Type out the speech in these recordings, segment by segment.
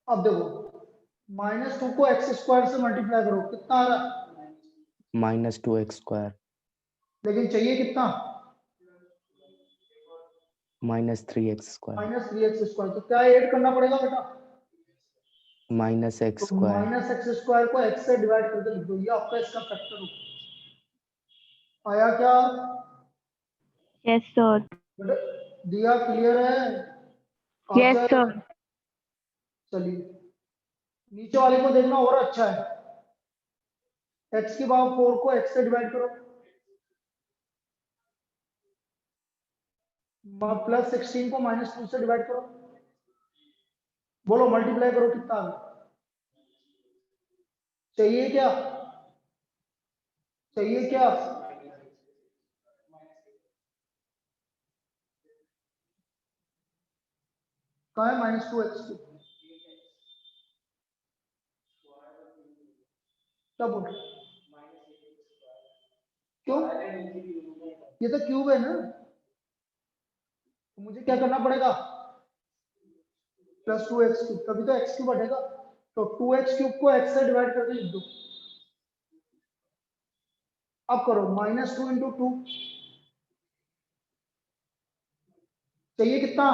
अब देखो -2 को x स्क्वायर से मल्टीप्लाई करो, कितना आ रहा है? -2x²। लेकिन चाहिए कितना? -3x²। -3x²। तो क्या ऐड करना पड़ेगा बेटा? -x²। तो -x² को x से डिवाइड करके लिख दो, ये आपका इसका फैक्टर होगा। आया क्या? Yes sir. बेटा दिया क्लियर है? Yes sir. चलिए नीचे वाले को देखना और अच्छा है। x की पावर 4 को x से डिवाइड करो, +16 को -2 से डिवाइड करो, बोलो मल्टीप्लाई करो, कितना आ गया? चाहिए क्या? चाहिए क्या? कहाँ है -2x2? क्या बोल रहे? क्यों? ये तो क्यूब है ना, तो मुझे क्या करना पड़ेगा? +2x3, तभी तो x क्यूब बढ़ेगा। तो 2x³ को x से डिवाइड करके लिख दो। अब करो -2 × 2, चाहिए कितना?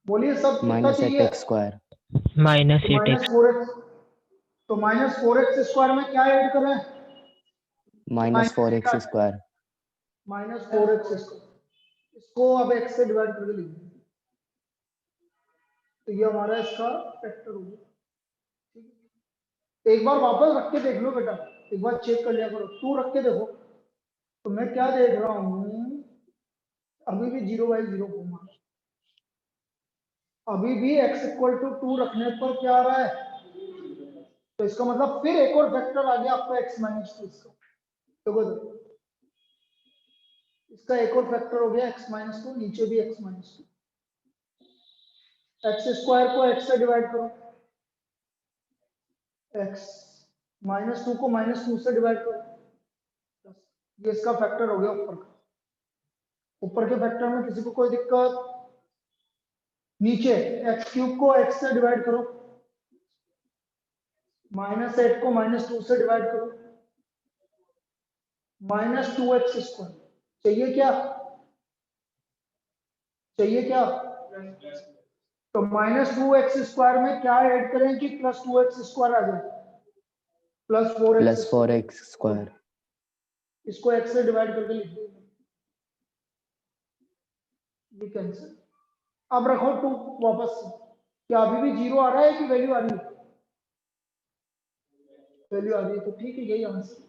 बोलिए सब, कितना चाहिए? -8x²। -4x। तो -4x² में क्या ऐड कर रहे हैं? -4x²। -4x²। इसको अब x से डिवाइड करके लिख दो, तो ये हमारा इसका फैक्टर हो गया। ठीक है, एक बार वापस रख के देख लो बेटा, एक बार चेक कर लिया करो, 2 रख के देखो। तो मैं क्या देख रहा हूँ, अभी भी 0/0 घूमा, अभी भी x = 2 रखने पर क्या आ रहा है? तो इसका मतलब फिर एक और फैक्टर आ गया आपका x - 2 इसका। देखो इसका एक और फैक्टर हो गया x - 2, नीचे भी x - 2। x² को x से डिवाइड करो, x -2 को -2 से डिवाइड करो, ये इसका फैक्टर हो गया ऊपर का। ऊपर के फैक्टर में किसी को कोई दिक्कत? नीचे x³ को x से डिवाइड करो, -8 को -2 से डिवाइड करो, -2x²। चाहिए क्या? चाहिए क्या? तो -2x² में क्या ऐड करें कि +2x² आ जाए? +4x²। इसको x से डिवाइड करके लिख दो, ये कैंसिल। अब रखो 2 वापस से, क्या अभी भी 0 आ रहा है कि वैल्यू आ रही है? वैल्यू आ रही है, तो ठीक है, यही आंसर।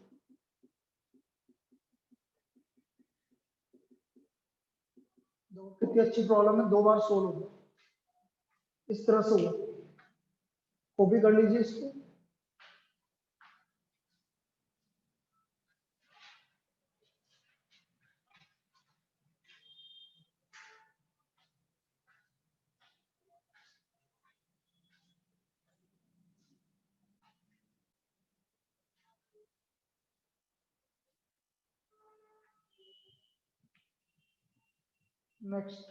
कितनी अच्छी प्रॉब्लम है, 2 बार सोल्व हो गया, इस तरह से हुआ। कॉपी कर लीजिए इसको। Next,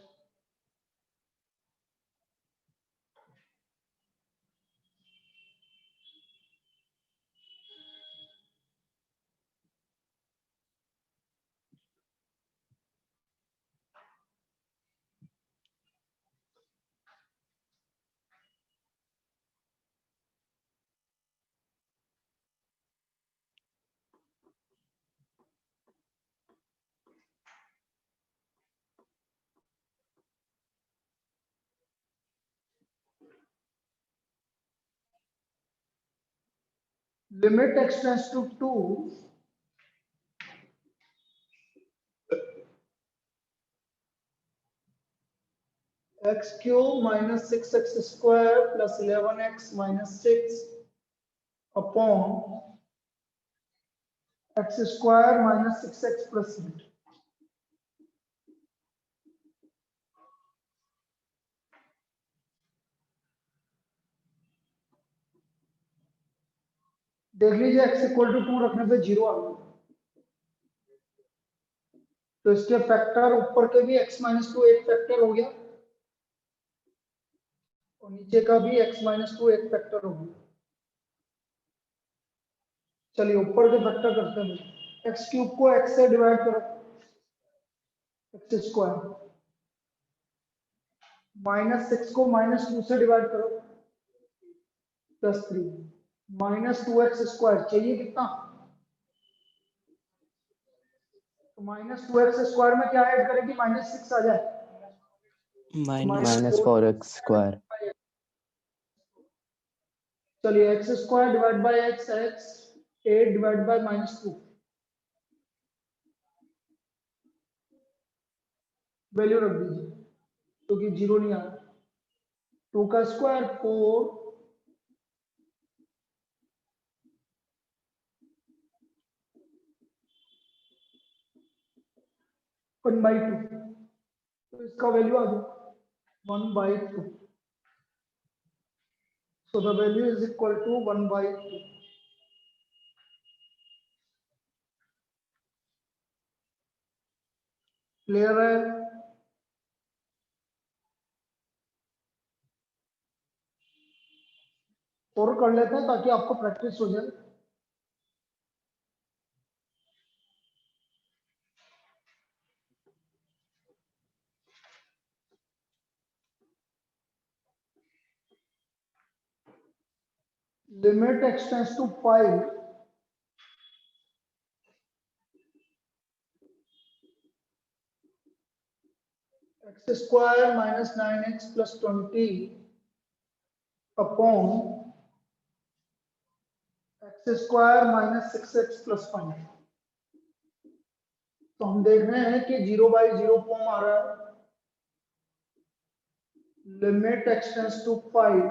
limit x tends to 2, x³ - 6x² + 11x - 6 upon x² - 6x + 8। देख लीजिए x = 2 रखने पे 0 आ गया, तो इसके फैक्टर ऊपर के भी x - 2 एक फैक्टर हो गया, और नीचे का भी x माइनस टू एक फैक्टर होगी। चलिए ऊपर के फैक्टर करते हैं। एक्स क्यूब को x से डिवाइड करो, एक्स स्क्वायर। माइनस सिक्स को माइनस टू से डिवाइड करो, plus three. Minus two x square चाहिए कितना? तो माइनस टू एक्स स्क्वायर में क्या ऐड करेंगे? माइनस सिक्स आ जाए माइनस फोर एक्स स्क्वायर। चलिए x square divide by x, x 8 divide by minus two, value रख दीजिए क्योंकि जीरो नहीं आ रहा। टू का स्क्वायर 4, वन बाई टू, तो इसका वैल्यू आ गया 1/2। So the value is equal to 1/2। Clear है? और कर लेते हैं ताकि आपको प्रैक्टिस हो जाए। Limit extends to 5 x square minus 9x plus 20 upon x square minus 6x plus 5। तो हम देख रहे हैं कि 0/0 फॉर्म आ रहा है। लिमिट एक्सटेंड्स टू 5,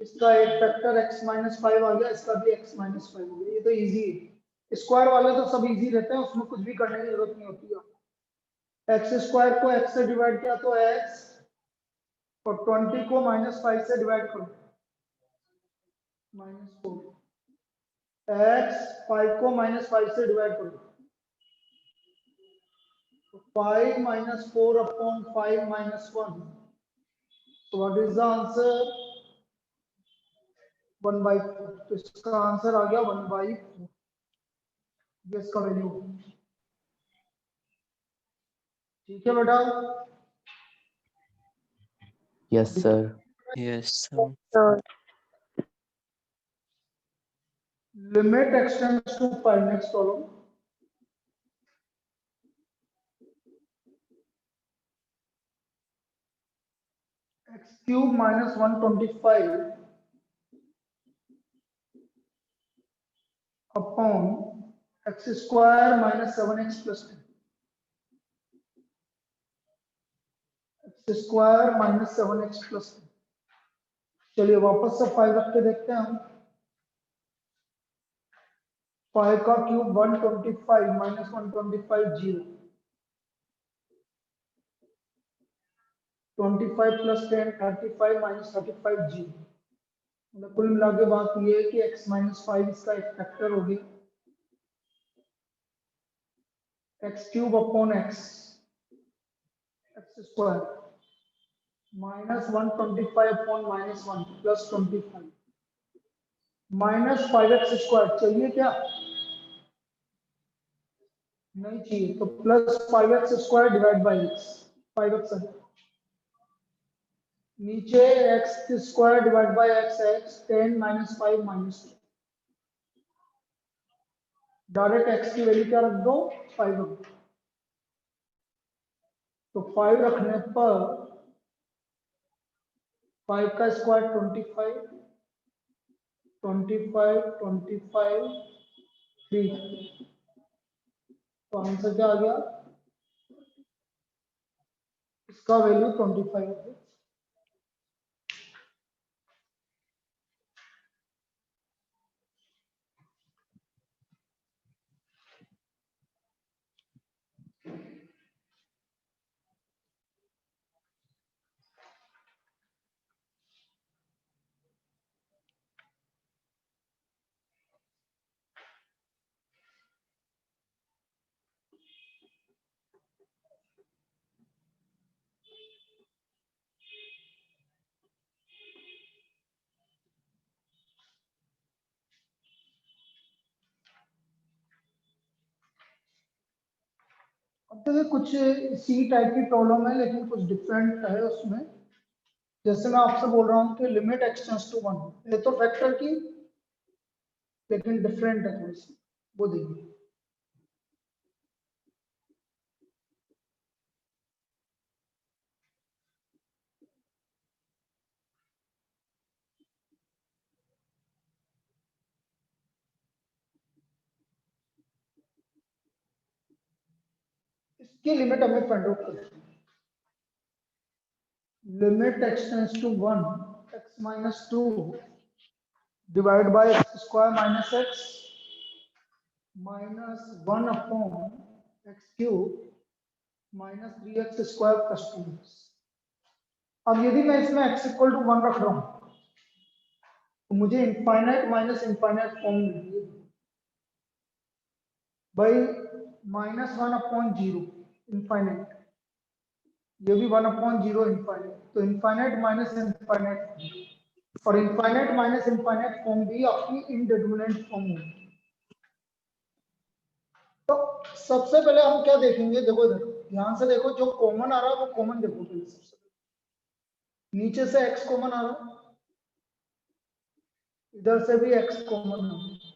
इसका एक फैक्टर x माइनस 5 आ गया, इसका भी x माइनस 5 हो गया। ये तो इजी है, स्क्वायर वाले तो सब इजी रहते हैं, उसमें कुछ भी करने की जरूरत नहीं होती है। एक्स स्क्वायर को x से डिवाइड किया तो x, और 20 को माइनस 5 से डिवाइड करो, -4। x 5 को माइनस 5 से डिवाइड करो, 5 minus 4 upon 5 minus 1. So what is the answer? 1/4। तो इसका आंसर आ गया 1/4। ये इसका वैल्यू। ठीक है बेटा? Yes sir. Yes, sir. Sir. Limit extends to 5, next column. X cube minus 125 upon x square minus 7x plus 10। X square minus 7x plus 10। चलिए वापस से 5 रख के देखते हैं हम। 5 का क्यूब 125 माइनस 125 0, 25 प्लस 10 35 माइनस 35 0। मतलब कुल मिला के बात ये है कि x माइनस 5 इसका एक फैक्टर हो गया। X cube upon x, x square minus 125 upon minus 1 plus 25 minus 5x square चाहिए क्या? नहीं चाहिए, तो plus 5x square divide by x, 5x है। नीचे x square divide by x है, 10 माइनस 5 माइनस 2। डायरेक्ट x की वैल्यू क्या रख दो? 5 रख दो। तो 5 रखने पर 5 का स्क्वायर 25, 25 25 3। तो आंसर क्या आ गया? इसका वैल्यू 25 है। देखिए कुछ सी टाइप की प्रॉब्लम है लेकिन कुछ डिफरेंट है उसमें। जैसे मैं आपसे बोल रहा हूँ कि लिमिट एक्सटेंड्स टू 1, ये तो फैक्टर की लेकिन डिफरेंट है थोड़ी सी, वो देखिए। इसकी लिमिट हमें फाइंड आउट करनी है। Limit extends to 1 x minus 2 divide by x square minus x minus 1 upon x cube minus 3x square plus 2x। अब यदि मैं इसमें x इक्वल टू 1 रख रहा हूं तो मुझे इनफाइनाइट माइनस इनफाइनाइट फॉर्म मिलती है भाई। माइनस 1 अपॉन 0 इनफाइनाइट, ये भी 1 अपॉन 0 इनफाइनाइट, तो इनफाइनाइट माइनस इनफाइनाइट और इनफाइनाइट माइनस इनफाइनाइट फॉर्म भी आपकी इनडिटरमिनेट फॉर्म होगी। तो सबसे पहले हम क्या देखेंगे, देखो इधर ध्यान से देखो, जो कॉमन आ रहा है वो कॉमन देखो पहले। सबसे पहले नीचे से x कॉमन आ रहा है, इधर से भी x कॉमन आ रहा है।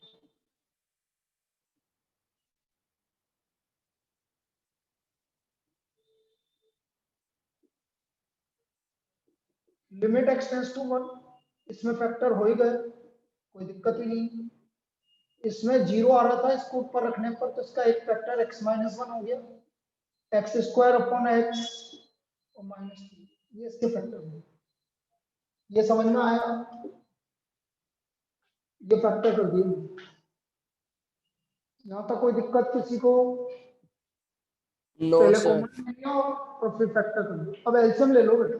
लिमिट x टेंड्स टू 1, इसमें फैक्टर हो ही गए, कोई दिक्कत ही नहीं। इसमें 0 आ रहा था, इसको ऊपर रखने पर तो इसका एक फैक्टर x माइनस 1 हो गया, एक्स स्क्वायर अपॉन एक्स और माइनस 3, ये इसके फैक्टर होंगे। ये समझ में आया, ये फैक्टर कर दिए। यहाँ तक कोई दिक्कत किसी को? नो पहले सर। कॉमन ले लिया और फिर फैक्टर कर दिया। अब एलसीएम ले लो बेटा,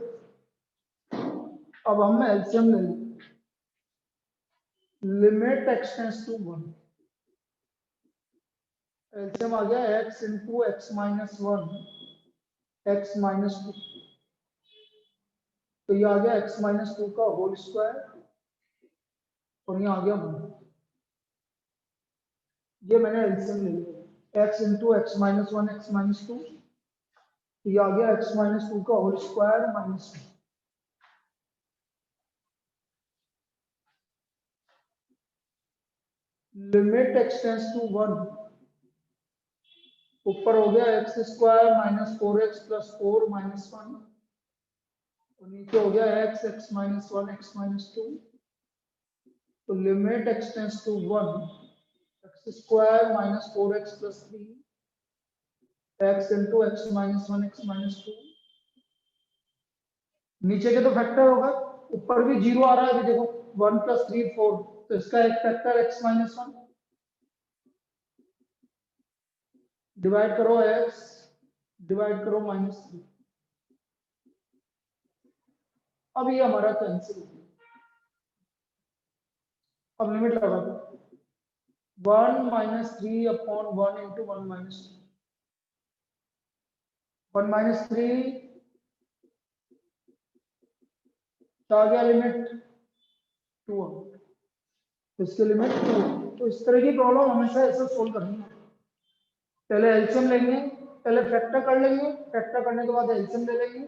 अब हम एलसीएम ले लें। Limit x tends to 1, LCM आ गया x into x minus 1 x minus 2, तो ये आ गया x माइनस 2 का होल स्क्वायर और ये आ गया 1। ये मैंने एलसीएम ले लिया, x into x minus 1 x minus 2, तो ये आ गया x माइनस 2 का whole square minus 2। Limit x tends to 1, ऊपर हो गया x square minus 4x plus 4 minus 1 और नीचे हो गया x x minus 1 x minus 2। तो limit x tends to 1, x square minus 4x plus 3 x into x minus 1 x minus 2। नीचे के तो फैक्टर होगा, ऊपर भी 0 आ रहा है, अभी देखो 1 प्लस 3 4, तो इसका एक फैक्टर x माइनस 1 डिवाइड करो x डिवाइड करो माइनस 3। अब ये हमारा कैंसिल हो गया। अब लिमिट लगा दो, 1 minus 3 upon 1 into 1 minus 1 minus 3 तो आ गया लिमिट 2, इसकी लिमिट 2। तो इस तरह की प्रॉब्लम हमेशा ऐसे सोल्व करनी है, पहले एलसीएम लेंगे, पहले फैक्टर कर लेंगे, फैक्टर करने के बाद एलसीएम ले लेंगे,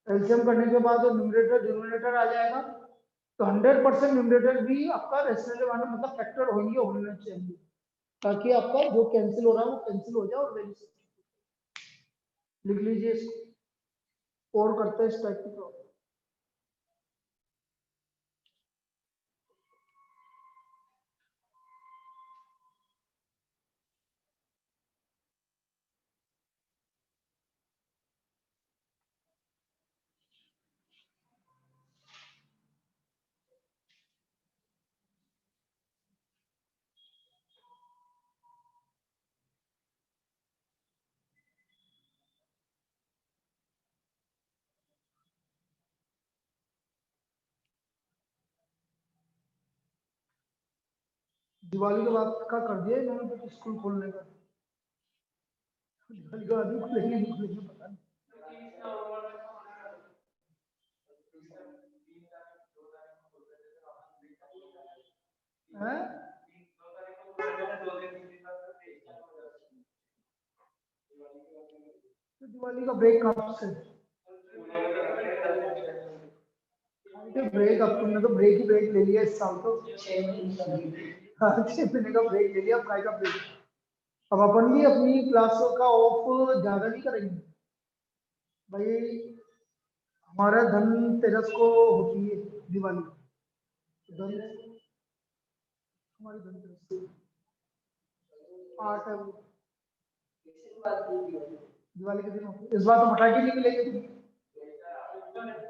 एलसीएम करने के बाद जो न्यूमरेटर डिनोमिनेटर आ जाएगा, तो 100% न्यूमरेटर भी आपका रेशनल मतलब फैक्टर होने चाहिए, ताकि आपका जो कैंसिल हो रहा है वो कैंसिल हो जाए और वैल्यू लिख लीजिए इसको। और करते हैं इस टाइप की प्रॉब्लम। दिवाली के बाद का कर दिया इन्होंने तो स्कूल खोलने का, दिवाली के बाद ही खुलेंगे नहीं खुलेंगे पता नहीं। हैं? तो दिवाली का ब्रेक कब से? ब्रेक, अब तुमने तो ब्रेक ही ब्रेक ले लिया इस साल तो। हाँ, 6 महीने का ब्रेक ले लिया, अब काय का ब्रेक? अब अपन भी अपनी क्लासों का ऑफ ज्यादा नहीं करेंगे भाई। हमारा धनतेरस को होती है दिवाली। धन हमारी धनतेरस 8 है वो। दिवाली के दिन होती है। इस बार तो पटाखे नहीं मिलेंगे तुम।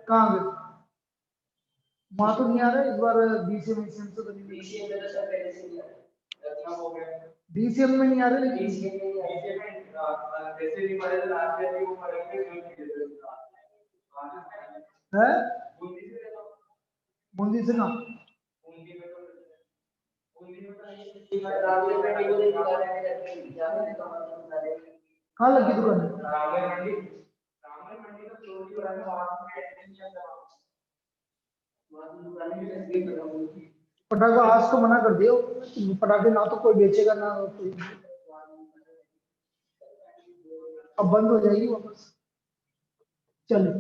कहाँ गए? वहां तो नहीं आ रहा इस बार। डीसीएम से तो नहीं। डीसीएम में नहीं आ रहे लेकिन है। बूंदी से कहाँ? कहाँ लगी दुकान? पटाखा आज तो मना कर दियो। पटाखे ना तो कोई बेचेगा ना कोई। अब बंद हो जाएगी वापस। चलो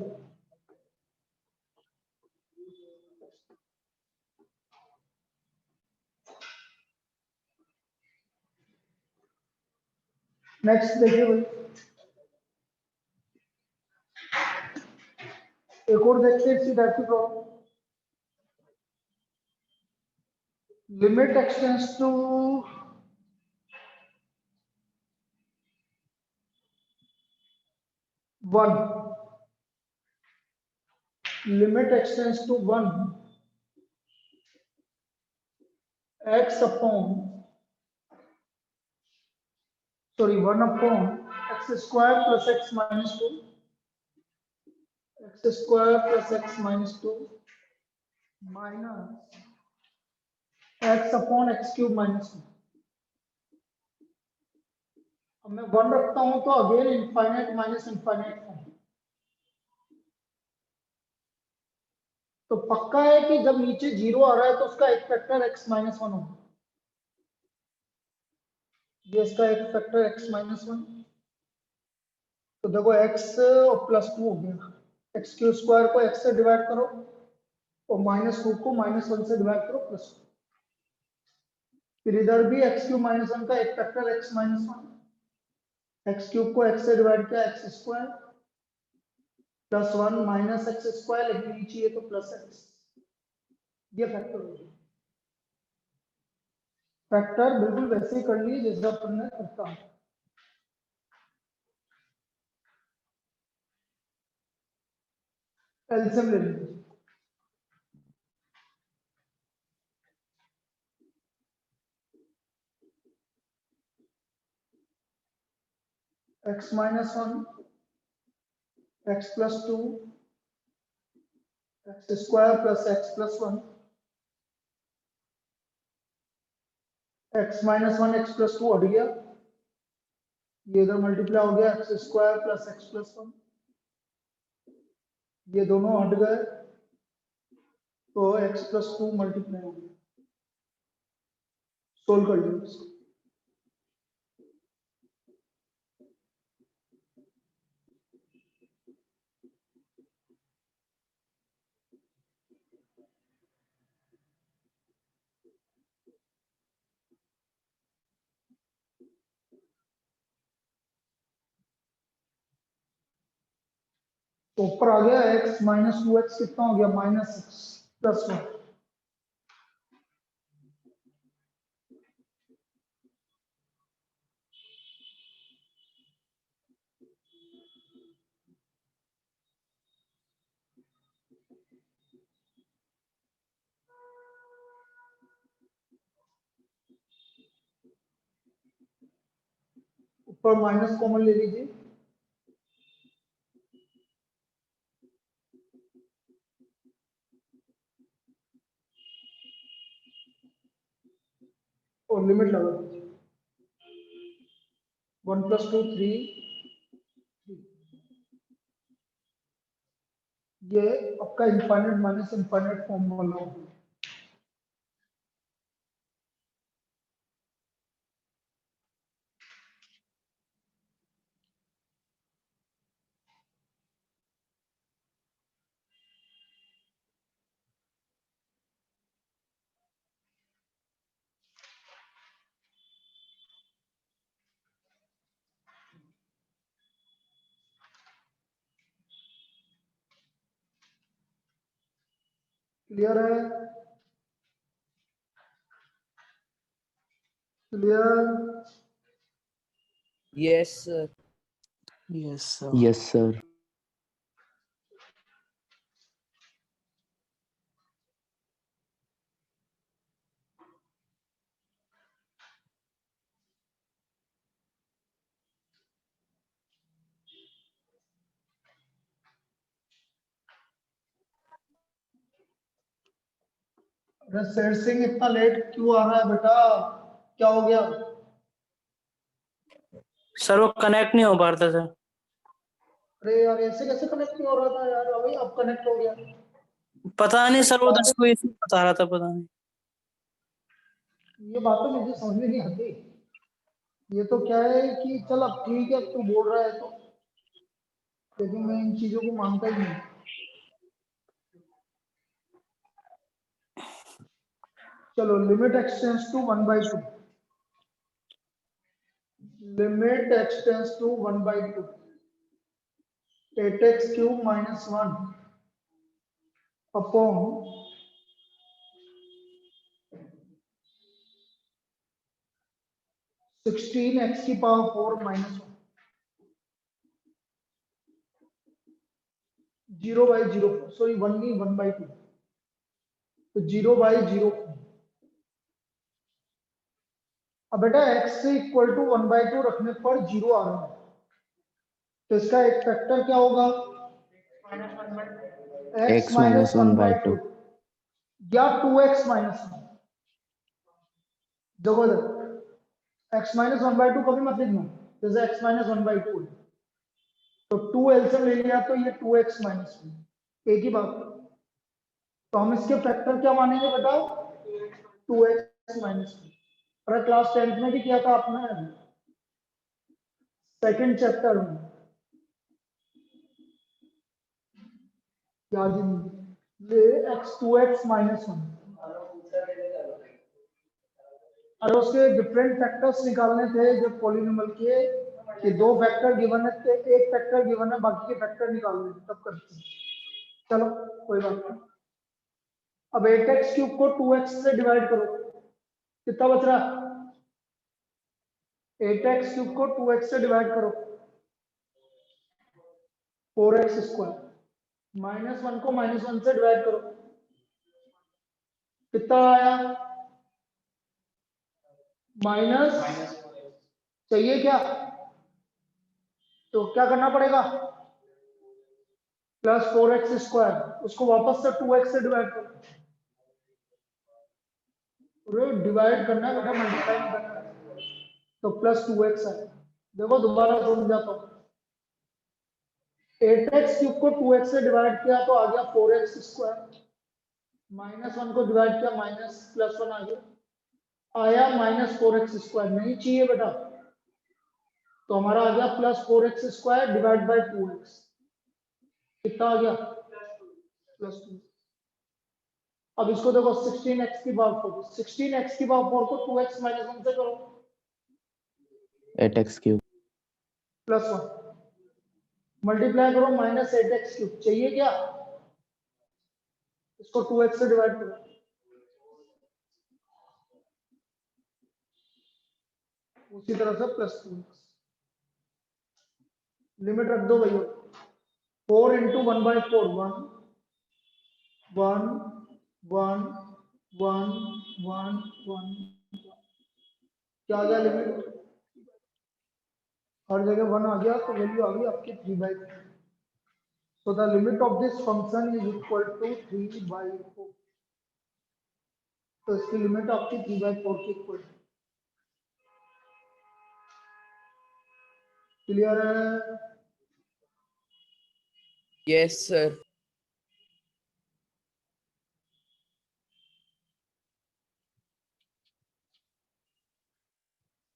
नेक्स्ट देखिए भाई। एक और देखते हैं इसी टाइप की problem. Limit extends to 1. Limit extends to 1 x upon, sorry, 1 upon x square plus x minus 2, x square plus x minus 2 minus x upon x cube minus 2. अब मैं 1 रखता हूं तो again infinite minus infinite form. तो पक्का है कि जब नीचे 0 आ रहा है तो उसका एक फैक्टर x माइनस 1 होगा। ये इसका एक फैक्टर x माइनस 1। तो देखो x और प्लस 2 हो गया। एक्स क्यू स्क्वायर को x से डिवाइड करो और माइनस 2 को माइनस 1 से डिवाइड करो प्लस 2। फिर इधर भी एक्स क्यूब माइनस 1 का एक factor x minus 1। X cube को x से डिवाइड किया x square plus 1 minus x square, लेकिन नीचे ये तो प्लस एक्स। ये फैक्टर हो गया। फैक्टर बिल्कुल वैसे ही कर लिए जैसे अपन ने करता है। एलसीएम ले लीजिए। x minus 1 x plus 2 x square plus x plus 1 x minus 1 x plus 2 हट गया। ये इधर मल्टीप्लाई हो गया x square plus x plus 1। ये दोनों हट गए तो x प्लस 2 मल्टीप्लाई हो गया। सोल्व कर लिया इसको। तो ऊपर आ गया x माइनस 2x कितना हो गया माइनस एक्स प्लस 1। ऊपर माइनस कॉमन ले लीजिए। और लिमिट लगा दीजिए। 1 प्लस 2 3। ये आपका इनफाइनाइट माइनस इनफाइनाइट फॉर्म वाला होगा। क्लियर है? Clear? Yes, sir. Yes, sir. Yes, sir. अरे शेर सिंह इतना लेट क्यों आ रहा है बेटा? क्या हो गया? सर वो कनेक्ट नहीं हो पा रहा था सर। अरे यार ऐसे कैसे कनेक्ट नहीं हो रहा था यार? अभी अब कनेक्ट हो गया। पता नहीं सर, वो 10 को इशू बता रहा था, पता नहीं। ये बात तो मुझे समझ में नहीं आती। ये तो क्या है कि चल अब ठीक है, तू बोल रहा है तो, लेकिन मैं इन चीजों को मानता ही नहीं। चलो limit extends to 1/2, limit extends to 1/2 8x cube minus 1 upon 16x की पावर 4 minus 1 0/0 सॉरी 1 नहीं 1/2 तो 0/0। अब बेटा x से इक्वल टू 1/2 रखने पर 0 आ रहा है, तो इसका एक फैक्टर क्या होगा? x X minus 1/2 या 2x माइनस 1। देखो x minus 1/2 कभी मत लिखना, जैसे x minus 1/2 है तो 2 एलसीएम ले लिया तो ये 2x minus 1 एक ही बात है। तो हम इसके फैक्टर क्या मानेंगे बताओ? 2x minus 1। अरे क्लास 10th में भी किया था आपने, सेकंड चैप्टर में, याद ही नहीं। ये x 2x minus 1, अरे उसके डिफरेंट फैक्टर्स निकालने थे जब पॉलिनोमियल के, कि दो फैक्टर गिवन है तो एक फैक्टर गिवन है, बाकी के फैक्टर निकालने थे, तब करते हैं। चलो कोई बात नहीं। अब 8x क्यूब को 2x से डिवाइड करो, कितना बच रहा है? 8x क्यूब को 2x से डिवाइड करो, 4x स्क्वायर माइनस 1 को माइनस 1 से डिवाइड करो, कितना आया? माइनस चाहिए क्या? तो क्या करना पड़ेगा? प्लस 4x स्क्वायर, उसको वापस से 2x से डिवाइड करो। डिवाइड करना है बेटा, मल्टीप्लाई नहीं करना है। तो प्लस 2x है। देखो दोबारा समझाता हूँ। 8x क्यूब को 2x से डिवाइड किया तो आ गया 4x स्क्वायर, माइनस 1 को डिवाइड किया माइनस प्लस 1 आ गया, आया माइनस 4x स्क्वायर। नहीं चाहिए बेटा, तो हमारा आ गया plus 4x square divide by 2x, कितना आ गया? प्लस 2। अब इसको देखो 16x की पावर 4, 16x की पावर 4 को 2x माइनस 1 से करो, 8x cube प्लस 1 मल्टीप्लाई करो माइनस 8x क्यूब, चाहिए क्या? इसको 2x से डिवाइड करो, उसी तरह से प्लस 2x। लिमिट रख दो भैया, 4 इंटू 1/4 1 1 1 1 1 1, क्या आ गया लिमिट? हर जगह 1 आ गया तो वैल्यू आ गई आपकी 3/4। So the limit of this function is equal to 3/4। तो इसकी लिमिट आपकी 3/4 की इक्वल। क्लियर है? Yes, sir.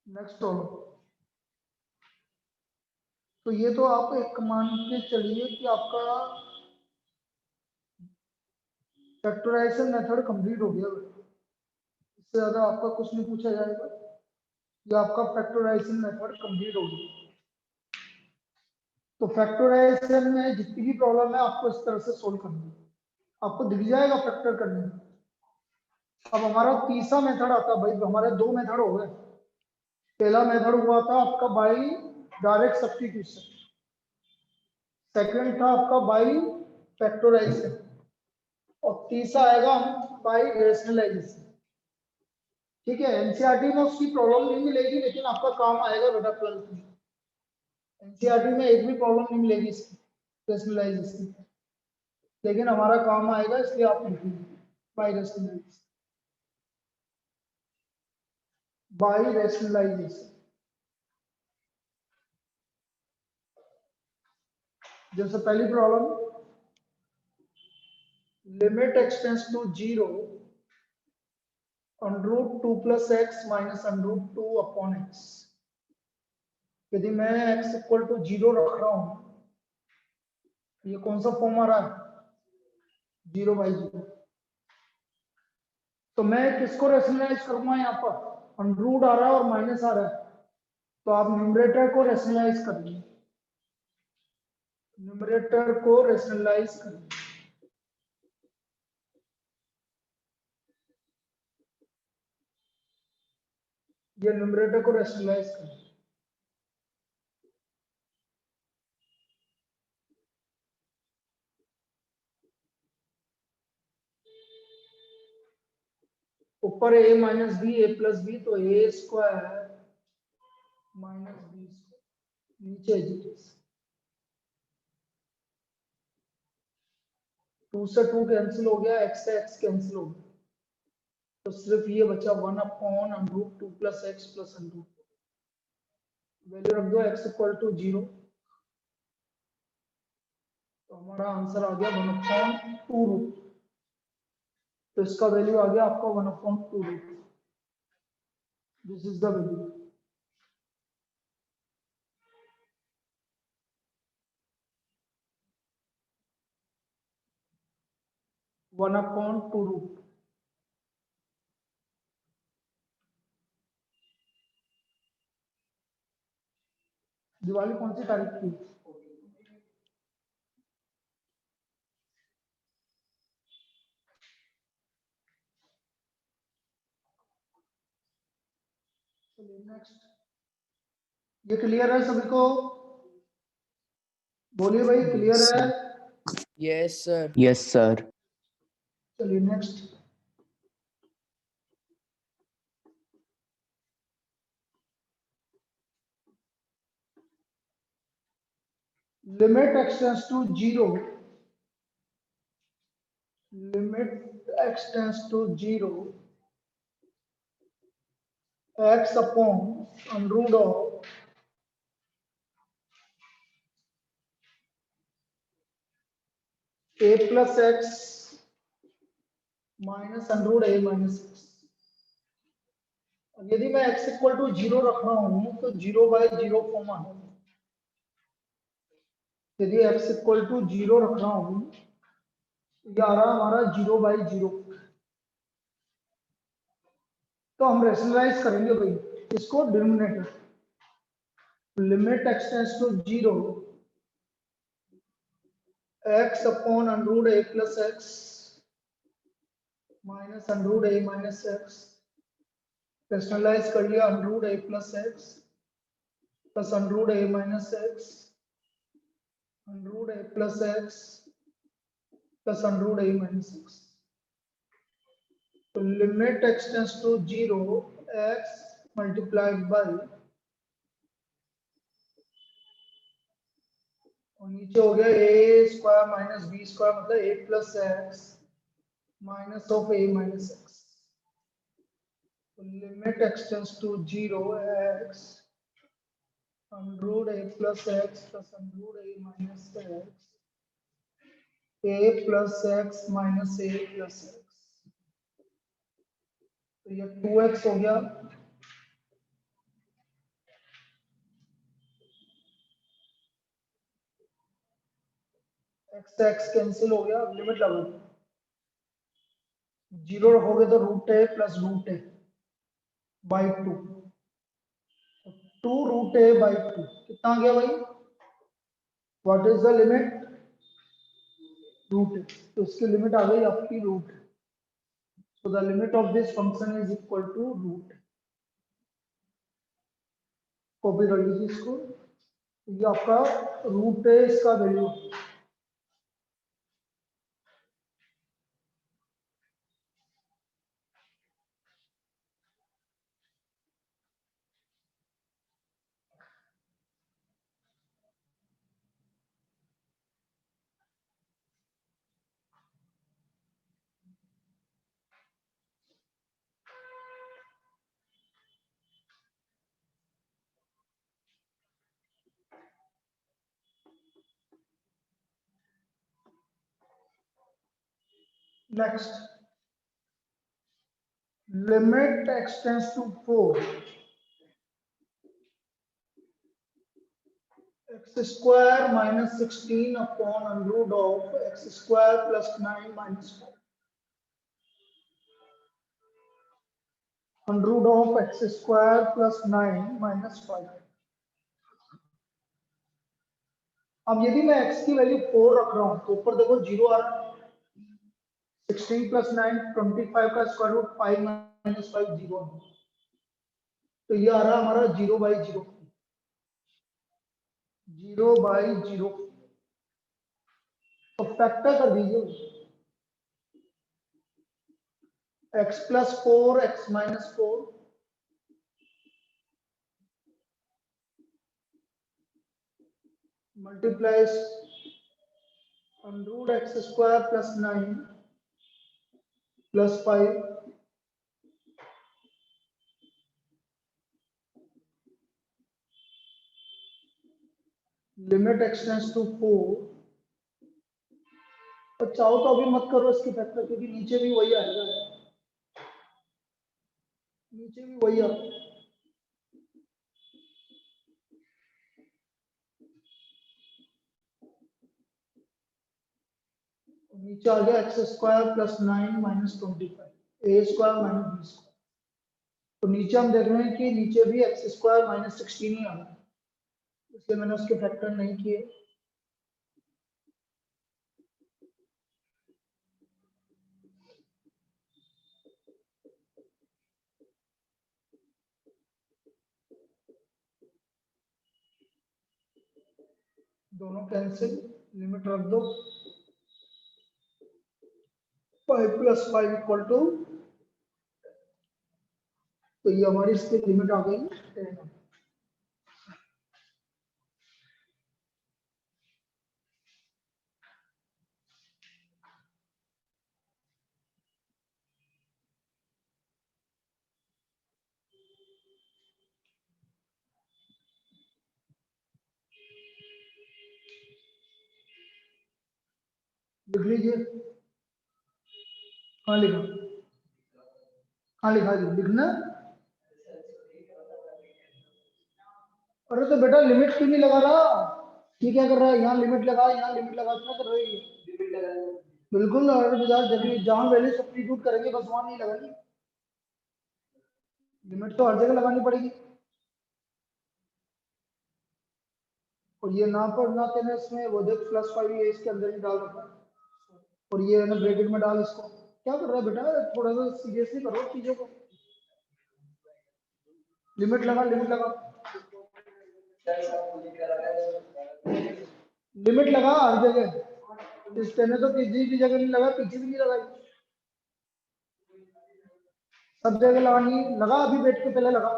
Next problem. तो ये तो आप एक मान के चलिए कि आपका फैक्टराइजेशन मेथड कंप्लीट हो गया, इससे ज्यादा आपका कुछ नहीं पूछा जाएगा, ये आपका फैक्टराइजेशन मेथड कंप्लीट हो गया। तो फैक्टराइजेशन में जितनी भी प्रॉब्लम है आपको इस तरह से सोल्व करनी है। आपको दिख जाएगा फैक्टर करने में। अब हमारा तीसरा मेथड आता है भाई, हमारे दो मेथड हो गए। पहला मेथड हुआ था आपका बाई डायरेक्ट सब्स्टिट्यूशन, सेकंड था आपका बाई फैक्टराइजेशन, और तीसरा आएगा हम बाई रेशनलाइजेशन। ठीक है, एनसीईआरटी में उसकी प्रॉब्लम नहीं मिलेगी, लेकिन आपका काम आएगा बेटा 12th में। एनसीईआरटी में एक भी प्रॉब्लम नहीं मिलेगी इसकी रेशनलाइजेशन, लेकिन हमारा काम आएगा, इसलिए आप लिखिए बाई रेशनलाइजेशन। बाई रेशनलाइजेशन जैसे पहली problem, limit extends to 0 √2 + x - √2 upon x। यदि मैं x इक्वल टू 0 रख रहा हूं, ये कौन सा फॉर्म आ रहा है, 0/0, तो मैं किसको रेशनलाइज करूंगा, यहाँ पर √ आ रहा है और माइनस आ रहा है, तो आप न्यूमरेटर को रेशनलाइज करिए, न्यूमरेटर को रेशनलाइज करिए। ये न्यूमरेटर को रेशनलाइज करिए। ऊपर a - b a + b, तो a² - b², नीचे 2 से 2 कैंसिल हो गया, x से x कैंसिल हो गया, तो सिर्फ ये बचा 1/√2 + x + √2। वैल्यू रख दो x इक्वल टू 0, तो हमारा आंसर आ गया 1/2√। तो इसका वैल्यू आ गया आपका 1/2√। This is the value. One upon two root. Diwali कौन सी तारीख की? नेक्स्ट, ये क्लियर है सभी को? बोलिए भाई, क्लियर है? Yes, sir. Yes, sir. चलिए next, limit extends to 0, limit extends to 0 x अपॉन √ of a + x - √a - x। यदि मैं x इक्वल टू 0 रख रहा हूं, तो 0/0 फॉर्म आ जाएगा। यदि x इक्वल टू 0 रख रहा हूं, ये आ रहा हमारा 0/0, तो हम रेशनलाइज करेंगे भाई इसको denominator, limit extends to 0 x अपॉन √a + x - √a - x, rationalize कर लिया √a + x plus √a - x, √a + x plus √a - x। तो limit extends to 0 x multiplied by, और नीचे हो गया a² - b², मतलब a + x minus of a - x। तो limit extends to 0 x √a + x plus √a - x, a + x - a + x, तो ये 2x हो गया, x से x कैंसिल हो गया। लिमिट लगाओ, 0 रखोगे तो √a + √a बाई 2, 2√a/2 कितना आ गया भाई? What is the limit? Root है, तो इसकी लिमिट आ गई आपकी root. So the limit of this function is equal to root. Copy कर लीजिए इसको, ये आपका रूट है, इसका value. Next, limit extends to 4 x square minus 16 upon under root of x square plus 9 minus 4 under root of x square plus 9 minus 5। अब यदि मैं x की वैल्यू 4 रख रहा हूं तो ऊपर देखो 0 आ रहा है, 16 प्लस 9 25 का स्क्वायर रूट 5 माइनस 5 0, तो ये आ रहा है हमारा 0 बाई 0, 0 बाई 0। तो फैक्टर कर दीजिए, x plus 4 x minus 4 multiplies under root x square plus 9 plus 5 limit extends to 4। और चाहो तो अभी मत करो इसकी फैक्टर, क्योंकि नीचे भी वही आएगा, नीचे भी वही आएगा। नीचे आ गया एक्स स्क्वायर प्लस 9 माइनस 25 ए स्क्वायर माइनस बी स्क्वायर। तो नीचे हम देख रहे हैं कि नीचे भी एक्स स्क्वायर माइनस 16 ही आ रहा है, इसलिए मैंने उसके फैक्टर नहीं किए। दोनों कैंसिल, लिमिट रख दो, 5 प्लस 5 इक्वल टू, तो ये हमारी इसकी लिमिट आ गई 10। लिख लीजिए, कहाँ लिखा, कहाँ लिखा जी लिखना। अरे तो बेटा लिमिट क्यों नहीं लगा रहा, ये क्या कर रहा है, यहाँ लिमिट लगा, यहाँ लिमिट लगा, क्या कर रही है। बिल्कुल, और जब जहाँ वैल्यू सब्स्टिट्यूट करेंगे बस वहां नहीं लगाएंगे, लिमिट तो हर जगह लगानी पड़ेगी। और ये ना पर ना कहना इसमें वो देख प्लस 5 ये इसके अंदर ही डाल रखा है, और ये है ना ब्रैकेट में डाल इसको, क्या कर रहा है बेटा, थोड़ा सा सीरियसली करो चीजों को। लिमिट लगा, लिमिट लगा, लिमिट लगा हर जगह, इस कहने तो किसी भी जगह नहीं लगा, पीछे भी नहीं लगाई, सब जगह लगानी, लगा अभी बैठ के पहले लगा।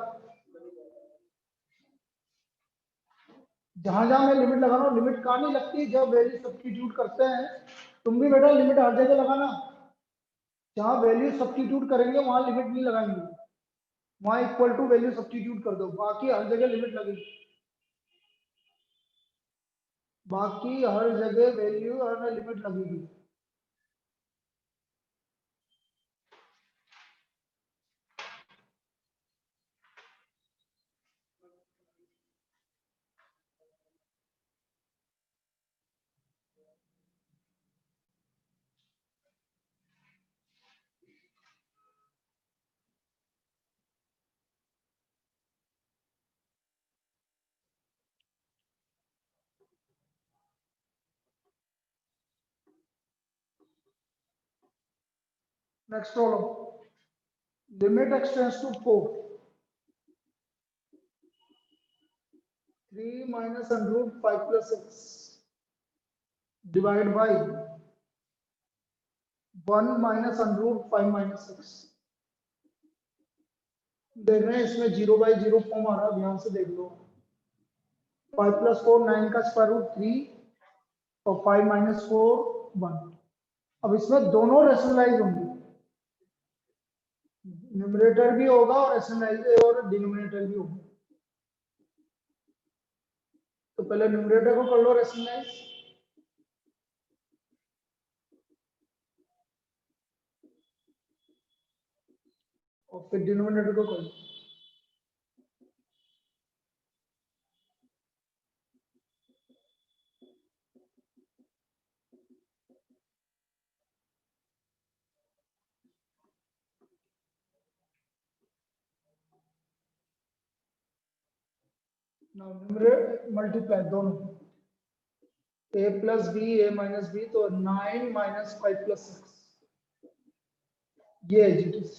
जहां जहां मैं लिमिट लगा रहा हूँ, लिमिट कहाँ नहीं लगती, जब वैल्यू सब्स्टिट्यूट करते हैं, तुम भी बेटा लिमिट हर जगह लगाना, जहां वैल्यू सब्स्टिट्यूट करेंगे वहां लिमिट नहीं लगाएंगे, वहां इक्वल टू वैल्यू सब्स्टिट्यूट कर दो, बाकी हर जगह लिमिट लगेगी, बाकी हर जगह वैल्यू और लिमिट लगेगी। Next problem, limit x tends to 4, 3 minus under root 5 plus 6 divided by 1 minus under root 5 minus 6। देख रहे हैं इसमें 0 by 0 फॉर्म आ रहा है, ध्यान से देख लो। 5 plus 4 9 का स्क्वायर रूट 3 और 5 minus 4 1। अब इसमें दोनों रेशनलाइज होंगे, न्यूमरेटर भी होगा और रेशनलाइज और डिनोमिनेटर भी होगा। तो पहले न्यूमरेटर को कर लो रेशनलाइज, और फिर डिनोमिनेटर को कर लो। नाउ न्यूमरेटर मल्टीप्लाई दोनों, a plus b a minus b, तो 9 minus 5 plus 6, ये एजिटिस।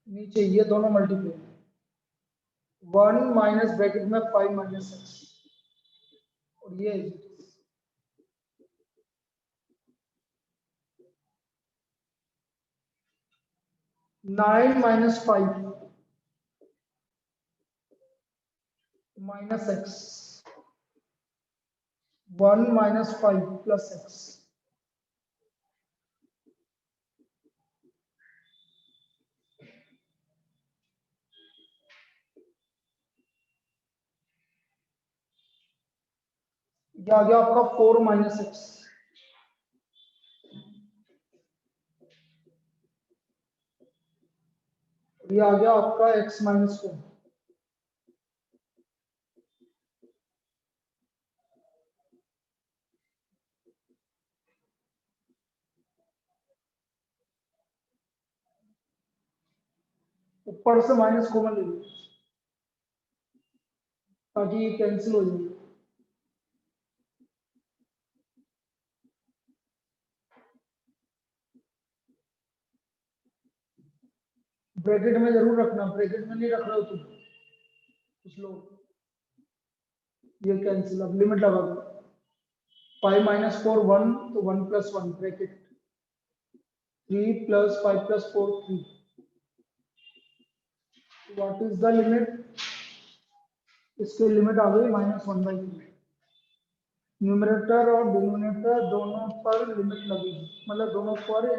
नीचे ये दोनों मल्टीप्लाई, 1 माइनस ब्रैकेट में 5 माइनस 6, और ये एजिटिस। Nine minus 5 minus x, 1 minus 5 plus x. ये आ गया आपका 4 माइनस एक्स, ये आ गया आपका x माइनस 4। ऊपर से माइनस कॉमन ले लो ताकि ये कैंसिल हो जाए। ब्रैकेट में जरूर रखना, ब्रैकेट में नहीं रख रहे हो तुम कुछ लोग, ये कैंसिल। अब लिमिट लगा दो, 5 माइनस 4 1, तो 1 plus 1 bracket, 3 plus 5 plus 4 3। What is the limit? इसकी लिमिट आ गई -1/2। न्यूमरेटर और डिनोमिनेटर दोनों पर लिमिट लगेगी, मतलब दोनों पर,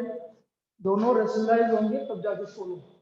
दोनों रेशनलाइज होंगे तब जाके सोल्व होगा।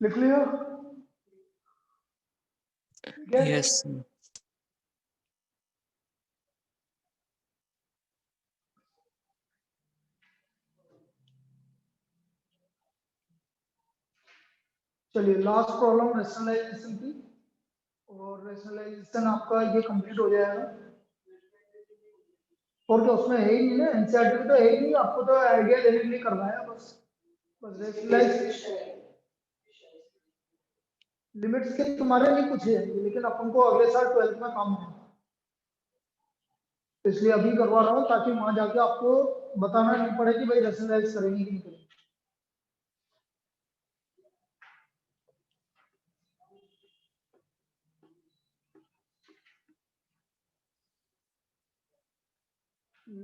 लिख लिया? Yes. चलिए लास्ट प्रॉब्लम रेशनलाइजेशन की, और रेशनलाइजेशन आपका ये कंप्लीट हो जाएगा। और क्या उसमें है ही नहीं ना, एनसीईआरटी में तो है ही नहीं, आपको तो आइडिया देने के लिए करना है बस। बस रेशनलाइज लिमिट्स के तुम्हारे लिए कुछ है, लेकिन अपन को अगले साल 12th में काम है, इसलिए अभी करवा रहा हूँ ताकि वहां जाके आपको बताना नहीं पड़े कि भाई रेशनलाइज करेंगे कि नहीं करेंगे।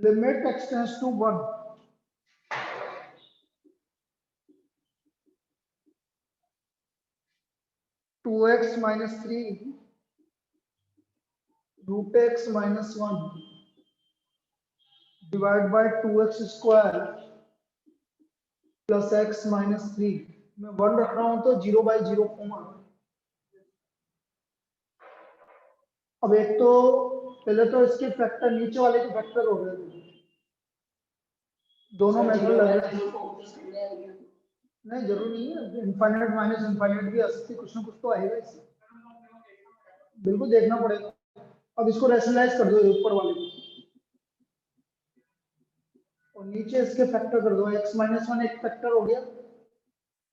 Limit x tends to 1, two x minus 3 root x minus 1 divide by 2x square plus x minus 3। मैं 1 रख रहा हूं तो 0/0 फॉर्म आ रहा है। अब एक तो पहले तो इसके फैक्टर नीचे वाले के फैक्टर हो गए, दोनों मेथड लग रहे हैं। नहीं जरूरी नहीं है, इनफाइनाइट माइनस इनफाइनाइट भी आ सकती है, कुछ ना कुछ तो आएगा इससे, बिल्कुल देखना पड़ेगा। अब इसको रैशनलाइज कर दो ऊपर वाले को, और नीचे इसके फैक्टर कर दो। x माइनस 1 एक फैक्टर हो गया,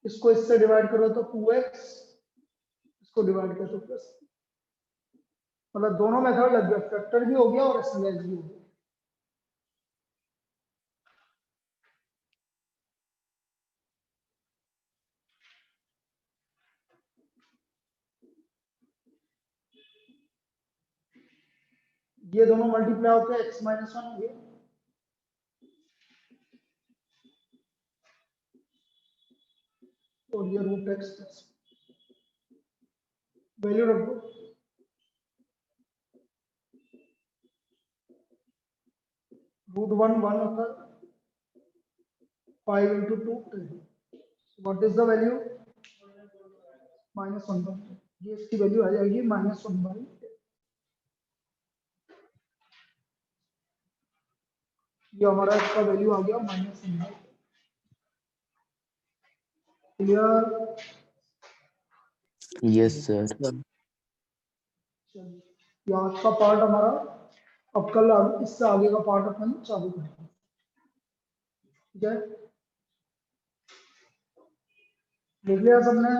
इसको इससे डिवाइड करो तो 2x, इसको डिवाइड कर दो प्लस, मतलब दोनों मेथड लग गए, फैक्टर भी हो गया और रैशनलाइज भी हो गया। ये दोनों मल्टीप्लाई होकर x माइनस 1 हो गया, और ये रूट x प्लस वैल्यू रख दो। रूट 1 1 होता है, 5 into 2 10। What is the value? -1/10। ये इसकी वैल्यू आ जाएगी -1/10। ये हमारा इसका वैल्यू आ गया -1/10। क्लियर? Yes, sir. चलिए, ये आज का पार्ट हमारा, अब कल इससे आगे का पार्ट अपन चालू करेंगे। ठीक है, देख लिया सबने?